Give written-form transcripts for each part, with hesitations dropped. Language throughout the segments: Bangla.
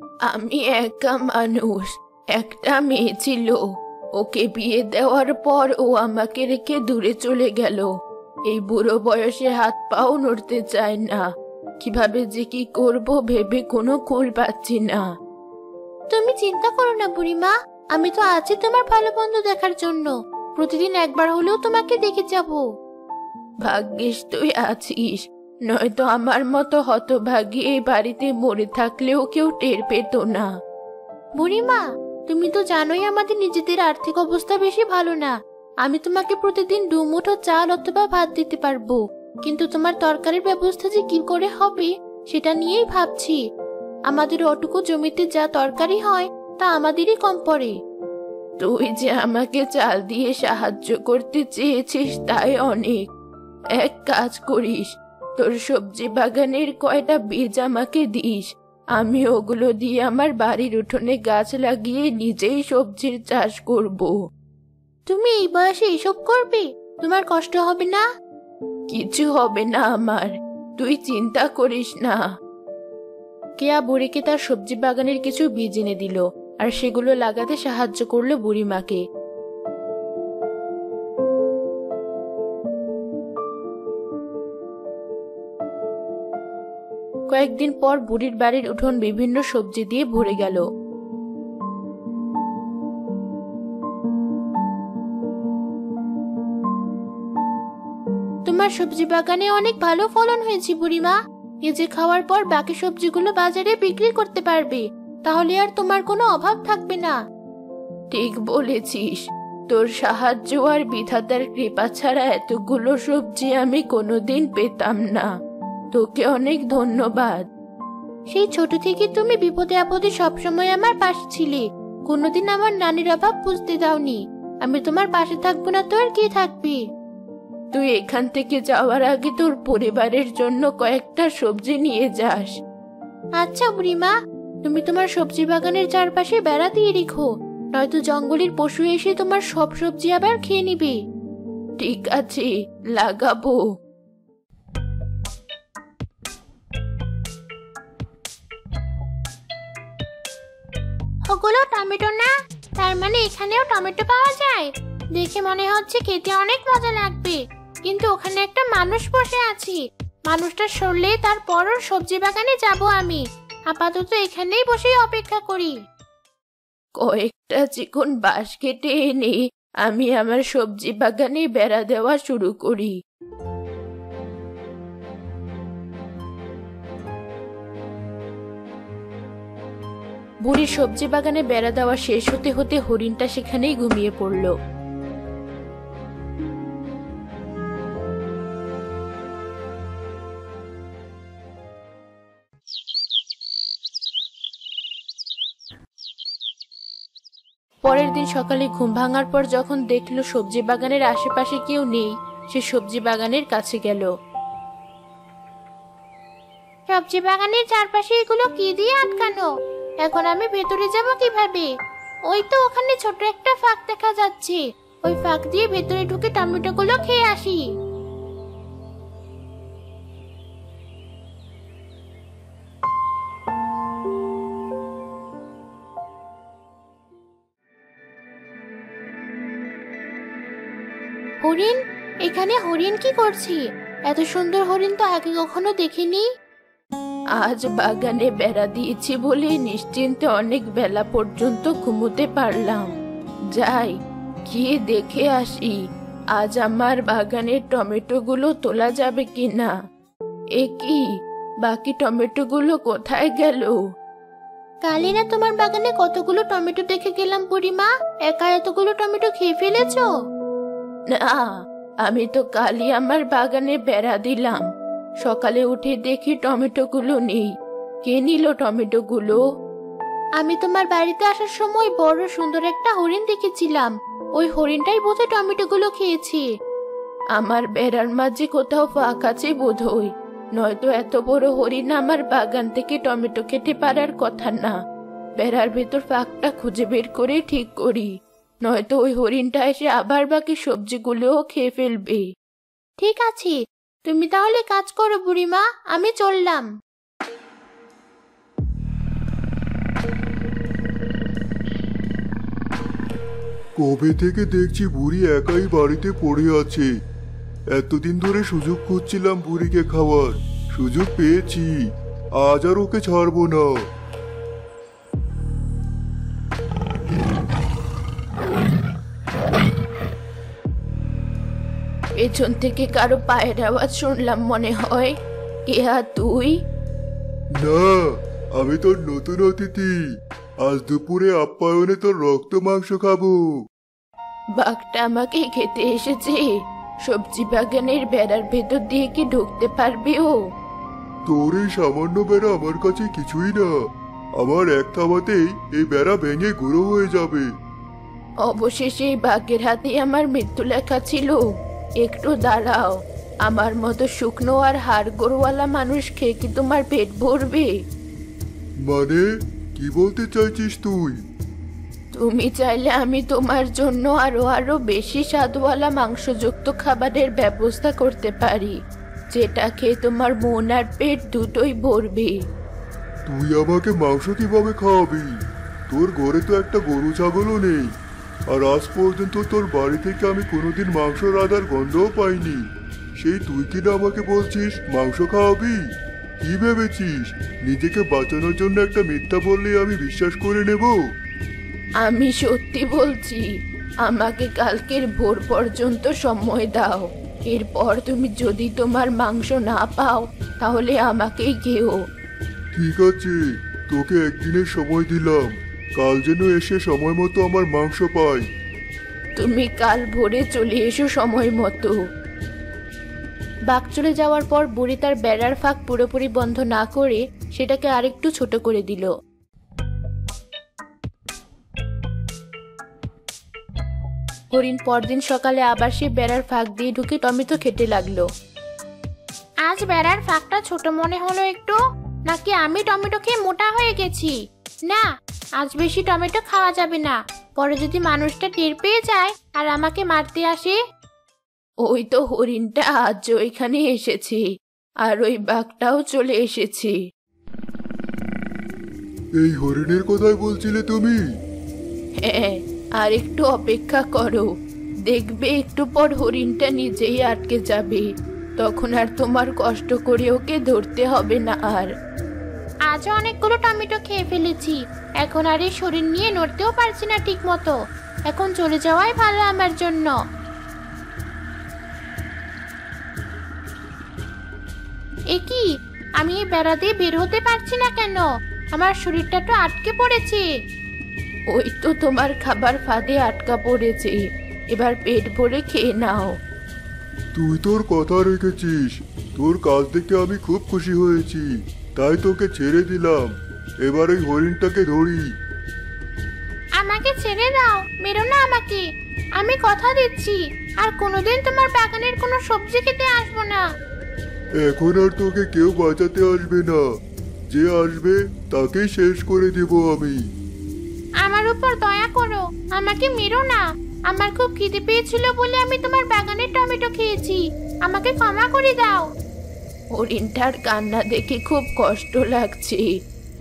আমি একা মানুষ, একটা মেয়ে ছিল। ওকে বিয়ে দেওয়ার পর ও আমাকে রেখে দূরে চলে গেল। এই বুড়ো বয়সে হাত পাও নড়তে চায় না। কিভাবে যে কি করব ভেবে কোনো কুল পাচ্ছি না। তুমি চিন্তা করো না বুড়িমা, আমি তো আছি তোমার ভালো মন্দ দেখার জন্য। প্রতিদিন একবার হলেও তোমাকে দেখে যাব। ভাগ্যিস তুই আছিস, নয়তো আমার মতো হতভাগী এই বাড়িতে মরে থাকলেও কেউ টের পেত না। বুড়িমা, তুমি তো জানোই আমাদের নিজেদের আর্থিক অবস্থা বেশি ভালো না। আমি তোমাকে প্রতিদিন 2 মুঠো চাল অথবা ভাত দিতে পারবো, কিন্তু তোমার তরকারির ব্যবস্থা যে কি করে হবে সেটা নিয়েই ভাবছি। আমাদের অটুকু জমিতে যা তরকারি হয় তা আমাদেরই কম পড়ে। তুই যে আমাকে চাল দিয়ে সাহায্য করতে চেয়েছিস তাই অনেক। এক কাজ করিস, তোর সবজি বাগানের কয়টা বীজ আমাকে দিস। আমি ওগুলো দিয়ে আমার বাড়ির উঠোনে গাছ লাগিয়ে নিজেই সবজির চাষ করব। তুমি এই বয়সে এসব করবে? তোমার কষ্ট হবে না? কিছু হবে না আমার, তুই চিন্তা করিস না। কেয়া বুড়িকে তার সবজি বাগানের কিছু বীজ এনে দিল আর সেগুলো লাগাতে সাহায্য করলো বুড়িমাকে। কয়েকদিন পর বুড়ির বাড়ির উঠোন বিভিন্ন সবজি দিয়ে ভরে গেল। তোমার সবজি বাগানে অনেক ভালো ফলন হয়েছে বুড়িমা। এই যে খাওয়ার পর বাকি সবজিগুলো বাজারে বিক্রি করতে পারবে, তাহলে আর তোমার কোনো অভাব থাকবে না। ঠিক বলেছিস, তোর সাহায্য আর বিধাতার কৃপা ছাড়া এতগুলো সবজি আমি কোনোদিন পেতাম না। তোকে অনেক ধন্যবাদ। সেই ছোট থেকে তুমি বিপদে আপদে সবসময় আমার পাশে ছিলে, কোনোদিন আমার নানির অভাব বুঝতে দাওনি। আমি তোমার পাশে থাকবো না তো আর কে থাকবে? তুই এখান থেকে যাওয়ার আগে তোর পরিবারের জন্য কয়েকটা সবজি নিয়ে যাস। আচ্ছা বুড়িমা, তুমি তোমার সবজি বাগানের চারপাশে বেড়া দিয়ে রেখো, নয়তো জঙ্গলের পশু এসে তোমার সব সবজি আবার খেয়ে নিবে। ঠিক আছে, লাগাবো। ওগুলো টমেটো না? তার মানে এখানেও টমেটো পাওয়া যায়? দেখে মনে হচ্ছে খেতে অনেক মজা লাগবে। কিন্তু ওখানে একটা মানুষ বসে আছে, মানুষটা সরলে তারপরও সবজি বাগানে যাব আমি। আপাতত এখানেই বসে অপেক্ষা করি। কয়েকটা চিকন বাঁশ কেটে এনে আমি আমার সবজি বাগানে বেড়া দেওয়া শুরু করি। বুড়ির সবজি বাগানে বেড়া দেওয়া শেষ হতে হতে হরিণটা সেখানেই ঘুমিয়ে পড়ল। পরের দিন সকালে ঘুম ভাঙার পর যখন দেখলো সবজি বাগানের আশেপাশে কেউ নেই, সে সবজি বাগানের কাছে গেল। সবজি বাগানের চারপাশে এগুলো কি দিয়ে আটকানো? এখন আমি ভেতরে যাব কিভাবে? ওই তো ওখানে ছোট একটা ফাঁক দেখা যাচ্ছে, ওই ফাঁক দিয়ে ভেতরে ঢুকে টমেটোগুলো খেয়ে আসি। হরিণ? এখানে হরিণ কি করছি? এত সুন্দর হরিণ তো আগে কখনো দেখিনি। আজ বাগানে বেড়া দিয়েছি বলে নিশ্চিন্তে অনেক বেলা পর্যন্ত ঘুমোতে পারলাম। যাই, গিয়ে দেখে আসি আজ আমার বাগানের টমেটোগুলো তোলা যাবে কিনা। এ কি, বাকি টমেটোগুলো কোথায় গেল? কালি না তোমার বাগানে কতগুলো টমেটো দেখে গেলাম বুড়িমা, একা এতগুলো টমেটো খেয়ে ফেলেছো? না, আমি তো কালই আমার বাগানে বেড়া দিলাম। সকালে উঠে দেখি টমেটোগুলো নেই। কে নিল টমেটোগুলো? আমি তোমার বাড়িতে আসার সময় বড় সুন্দর একটা হরিণ দেখেছিলাম, ওই হরিণটাই বোধহয় টমেটোগুলো খেয়েছে। আমার বেড়ার মাঝে কোথাও ফাঁক আছে বোধহয়, নয়তো এত বড় হরিণ আমার বাগান থেকে টমেটো খেতে পারার কথা না। বেড়ার ভেতর ফাঁকটা খুঁজে বের করে ঠিক করি, নয়তো ওই হরিণটা এসে আবার বাকি সবজিগুলোও খেয়ে ফেলবে। ঠিক আছে, তুমি তাহলে কাজ করো বুড়িমা, আমি চললাম। কবে থেকে দেখছি বুড়ি একাই বাড়িতে পড়ে আছে। এতদিন ধরে সুযোগ খুঁজছিলাম বুড়িকে খাওয়ার, সুযোগ পেয়েছি। আজ আর ওকে ছাড়বো না। পেছন থেকে কারো পায়ের আওয়াজ শুনলাম মনে হয়। কেয়া তুই? না, আমি তোর নতুন অতিথি। আজ দুপুরে আপ্যায়নে তোর রক্ত মাংস খাবো। বাঘটা আমাকে খেতে এসেছে। সবজি বাগানের বেড়ার ভেতর দিয়ে কি ঢুকতে পারবে ও? তোর এই সামান্য বেড়া আমার কাছে কিছুই না। আমার এক থাবাতেই এই বেড়া ভেঙে গুঁড়ো হয়ে যাবে। অবশেষে এই বাঘের হাতে আমার মৃত্যু লেখা ছিল। একটু দাঁড়াও, আমার মতো শুকনো আর হাড় গোড়ওয়ালা মানুষ খেয়ে কি তোমার পেট ভরবে? মানে কি বলতে চাইছিস তুই? তুমি চাইলে আমি তোমার জন্য আরো আরো বেশি স্বাদওয়ালা মাংসযুক্ত খাবারের ব্যবস্থা করতে পারি, যেটা খেয়ে তোমার মন আর পেট দুটোই ভরবে। তুই আমাকে মাংস কিভাবে খাওয়াবি? তোর ঘরে তো একটা গরু ছাগলও নেই, আর আজ পর্যন্ত তোর বাড়ি থেকে আমি কোনোদিন মাংস রাঁধার গন্ধও পাইনি। সেই তুই কিনা আমাকে বলছিস মাংস খাওয়াবি? কি ভেবেছিস নিজেকে বাঁচানোর জন্য একটা মিথ্যা বললে আমি বিশ্বাস করে নেব? আমি সত্যি বলছি, আমাকে কালকের ভোর পর্যন্ত সময় দাও। এরপর তুমি যদি তোমার মাংস না পাও তাহলে আমাকেই খেও। ঠিক আছে, তোকে একদিনের সময় দিলাম। কাল যেন এসে সময় মতো আমার মাংস পাই। তুমি কাল ভোরে চলে এসো সময় মতো। বাঘ চলে যাওয়ার পর বুড়ি তার বেড়ার ফাঁক পুরোপুরি বন্ধ না করে সেটাকে আরেকটু ছোট করে দিল। হরিণ পরদিন সকালে আবার সে বেড়ার ফাঁক দিয়ে ঢুকে টমেটো খেতে লাগলো। আজ বেড়ার ফাঁকটা ছোট মনে হলো একটু, নাকি আমি টমেটো খেয়ে মোটা হয়ে গেছি? না, আজ বেশি টমেটো খাওয়া যাবে না। পরে যদি মানুষটা টের পেয়ে যায় আর আমাকে মারতে আসে। ওই তো হরিণটা আজও এখানে এসেছে, আর ওই বাঘটাও চলে এসেছে। এই হরিণের কথাই বলছিলে তুমি? হ্যাঁ, আর একটু অপেক্ষা করো, দেখবে একটু পর হরিণটা নিজেই আটকে যাবে। তখন আর তোমার কষ্ট করে ওকে ধরতে হবে না আর। আজও অনেকগুলো টমেটো খেয়ে ফেলেছি, এখন আর এই শরীর নিয়ে নড়তেও পারছি না ঠিক মতো। এখন চলে যাওয়াই ভালো আমার জন্য। এ কি, আমি এই বেড়া দিয়ে বের হতে পারছি না কেন? আমার শরীরটা তো আটকে পড়েছে। ওই তো তোমার খাবার ফাঁদে আটকা পড়েছে, এবার পেট ভরে খেয়ে নাও। তুই তোর কথা রেখেছিস। তোর কাজ দেখে আমি খুব খুশি হয়েছি, তাই তোকে ছেড়ে দিলাম। এবার এই হরিণটাকে ধরি। আমাকে ছেড়ে দাও, মেরো না আমাকে। আমি কথা দিচ্ছি আর কোনোদিন তোমার বাগানের কোনো সবজি খেতে আসবো না। এখন আর তোকে কেউ বাঁচাতে আসবে না। যে আসবে তাকেই শেষ করে দেব আমি। আমার উপর দয়া করো, আমাকে মেরো না। আমার খুব খিদে পেয়েছিল বলে আমি তোমার বাগানের টমেটো খেয়েছি। আমাকে ক্ষমা করে দাও। হরিণটার কান্না দেখে খুব কষ্ট লাগছে,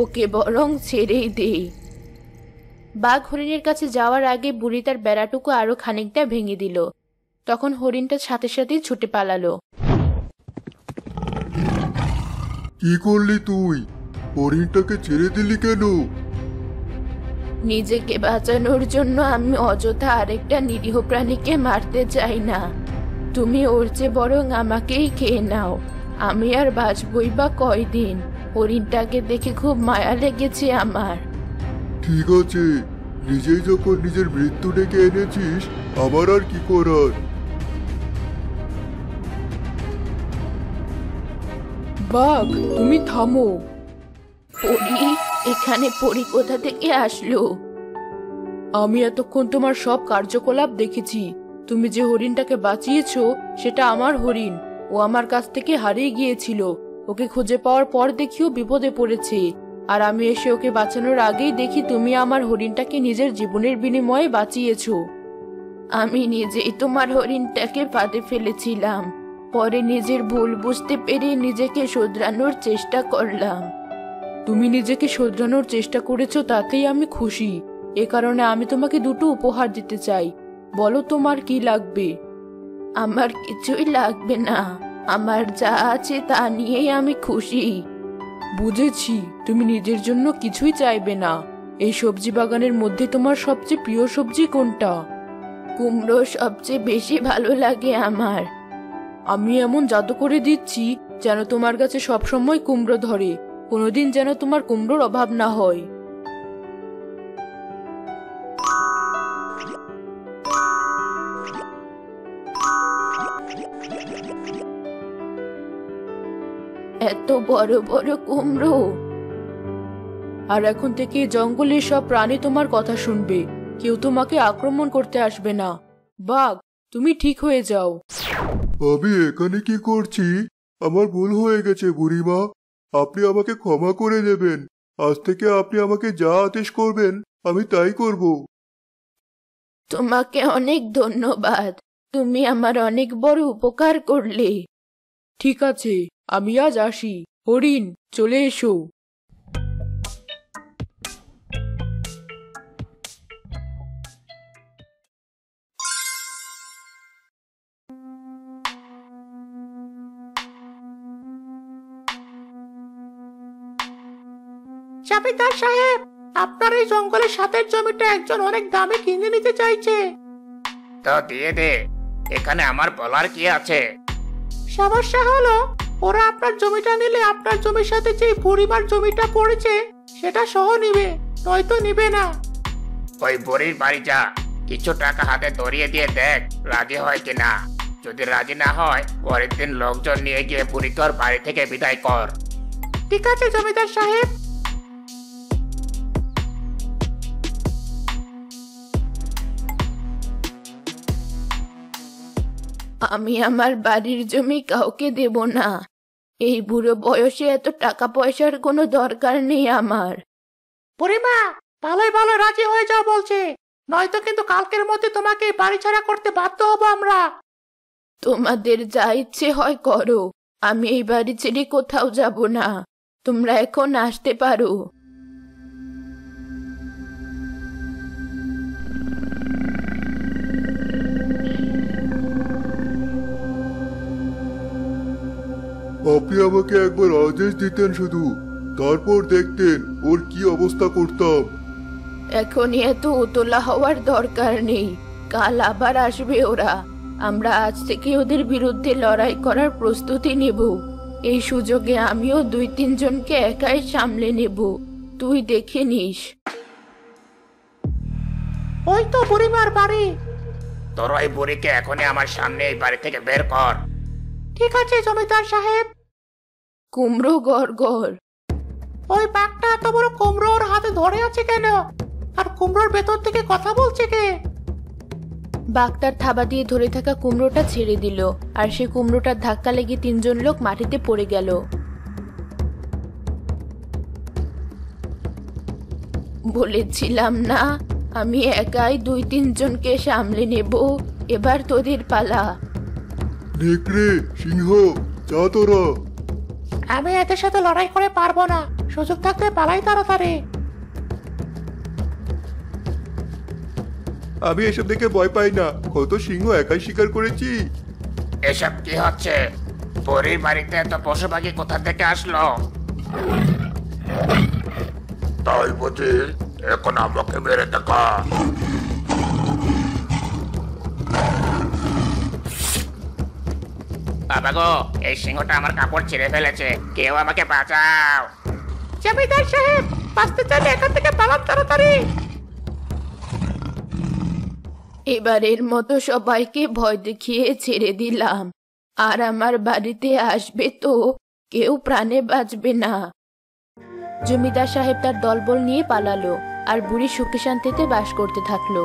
ওকে বরং ছেড়েই দেই। বাঘ হরিণের কাছে যাওয়ার আগে বুড়ি তার বেড়াটুকু আরো খানিকটা ভেঙে দিল। তখন হরিণটা সাথে সাথেই ছুটে পালালো। কি করলি তুই? হরিণটাকে ছেড়ে দিলি কেন? নিজেকে বাঁচানোর জন্য আমি অযথা আরেকটা নিরীহ প্রাণীকে মারতে চাই না। তুমি ওর চেয়ে বরং আমাকেই খেয়ে নাও। আমি আর বাঁচবই বা কয়দিন? হরিণটাকে দেখে খুব মায়া লেগেছে আমার। ঠিক আছে, নিজেই যখন নিজের মৃত্যু ডেকে এনেছিস, আমার আর কি করার। বাঘ, তুমি থামো। পরি, এখানে পরি কোথা থেকে আসলো? আমি এতক্ষণ তোমার সব কার্যকলাপ দেখেছি। তুমি যে হরিণটাকে বাঁচিয়েছো সেটা আমার হরিণ। ও আমার কাছ থেকে হারিয়ে গিয়েছিল। ওকে খুঁজে পাওয়ার পর দেখিও বিপদে পড়েছে, আর আমি এসে ওকে বাঁচানোর আগেই দেখি তুমি আমার হরিণটাকে নিজের জীবনের বিনিময়ে বাঁচিয়েছো। আমি নিজেই তোমার হরিণটাকে ফাঁদে ফেলেছিলাম, পরে নিজের ভুল বুঝতে পেরে নিজেকে শোধরানোর চেষ্টা করলাম। তুমি নিজেকে শোধরানোর চেষ্টা করেছো তাতেই আমি খুশি, এ কারণে আমি তোমাকে দুটো উপহার দিতে চাই। বলো তোমার কি লাগবে? আমার কিছুই লাগবে না, আমার যা আছে তা নিয়েই আমি খুশি। বুঝেছি, তুমি নিজের জন্য কিছুই চাইবে না। এই সবজি বাগানের মধ্যে তোমার সবচেয়ে প্রিয় সবজি কোনটা? কুমড়ো সবচেয়ে বেশি ভালো লাগে আমার। আমি এমন জাদু করে দিচ্ছি যেন তোমার কাছে সবসময় কুমড়ো ধরে, কোনোদিন যেন তোমার কুমড়োর অভাব না হয়। এত বড় বড় কুমড়ো! আর এখন থেকে জঙ্গলের সব প্রাণী তোমার কথা শুনবে, কেউ তোমাকে আক্রমণ করতে আসবে না। বাঘ, তুমি ঠিক হয়ে যাও। আমি এখানে কি করছি? আমার ভুল হয়ে গেছে বুড়িমা, আপনি আমাকে ক্ষমা করে দেবেন। আজ থেকে আপনি আমাকে যা আদেশ করবেন আমি তাই করব। তোমাকে অনেক ধন্যবাদ, তুমি আমার অনেক বড় উপকার করলে। ঠিক আছে, আমি আজ আসি। হরিণ, চলে এসো। জমিদার সাহেব, আপনার এই জঙ্গলের সাথের জমিটা একজন অনেক দামে কিনে নিতে চাইছে। তো দিয়ে দে, এখানে আমার বলার কি আছে? সমস্যা হলো, ওরা আপনার জমিটা নিলে আপনার জমির সাথে যে বুড়িমার জমিটা পড়েছে সেটা সহ নিবে, নয়তো নিবে না। ওই বুড়ির বাড়ি যা, কিছু টাকা হাতে ধরিয়ে দিয়ে দেখ রাজি হয় কিনা। যদি রাজি না হয়, পরের দিন লোকজন নিয়ে গিয়ে বুড়িকে ওর বাড়ি থেকে বিদায় কর। ঠিক আছে জমিদার সাহেব। আমি আমার বাড়ির জমি কাউকে দেব না। এই বুড়ো বয়সে এত টাকা পয়সার কোনো দরকার নেই আমার। বুড়িমা, ভালোই ভালো রাজি হয়ে যাও বলছে, নয়তো কিন্তু কালকের মধ্যে তোমাকে এই বাড়ি ছাড়া করতে বাধ্য হব আমরা। তোমাদের যা ইচ্ছে হয় করো, আমি এই বাড়ি ছেড়ে কোথাও যাব না। তোমরা এখন আসতে পারো। আপনি আমাকে একবার আদেশ দিতেন শুধু, তারপর দেখতেন ওর কি অবস্থা করতাম। এখনই এত উতলা হওয়ার দরকার নেই, কাল আবার আসবে ওরা। আমরা আজ থেকে ওদের বিরুদ্ধে লড়াই করার প্রস্তুতি নেব। এই সুযোগে আমিও 2-3 জনকে একাই সামলে নেব, তুই দেখে নিস। ওই তো বুড়িমার বাড়ি। তোর ওই বুড়িকে এখনই আমার সামনে এই বাড়ি থেকে বের কর। ঠিক আছে জমিদার সাহেব। কুমড়ো গড়। ওই বাঘটা এত বড় কুমড়ো ওর হাতে ধরে আছে কেন? আর কুমড়োর ভেতর থেকে কথা বলছে কে? বাঘটার থাবা দিয়ে ধরে থাকা কুমড়োটা ছেড়ে দিল, আর সে কুমড়োটার ধাক্কা লেগে 3 জন লোক মাটিতে পড়ে গেল। বলেছিলাম না, আমি একাই 2-3 জনকে সামলে নেব। এবার তোদের পালা। নেকড়ে, সিংহ, যা তোরা। আমি এদের সাথে লড়াই করে পারবো না, সুযোগ থাকলে পালাই তাড়াতাড়ি। আমি এসব দেখে ভয় পাই না, কত সিংহ একাই শিকার করেছি। এসব কি হচ্ছে? বুড়ির বাড়িতে এত পশু পাখি কোথা থেকে আসলো? তাই বুঝি, এখন আমাকে মেরে দেখা। বাবা গো, এই সিংহটা আমার কাপড় ছিঁড়ে ফেলেছে, কেউ আমাকে বাঁচাও। জমিদার সাহেব, বাঁচতে চাইলে এখান থেকে পালান তাড়াতাড়ি। এবারের মতো সবাইকে ভয় দেখিয়ে ছেড়ে দিলাম, আর আমার বাড়িতে আসবে তো কেউ প্রাণে বাঁচবে না। জমিদার সাহেব তার দলবল নিয়ে পালালো, আর বুড়ি সুখে শান্তিতে বাস করতে থাকলো।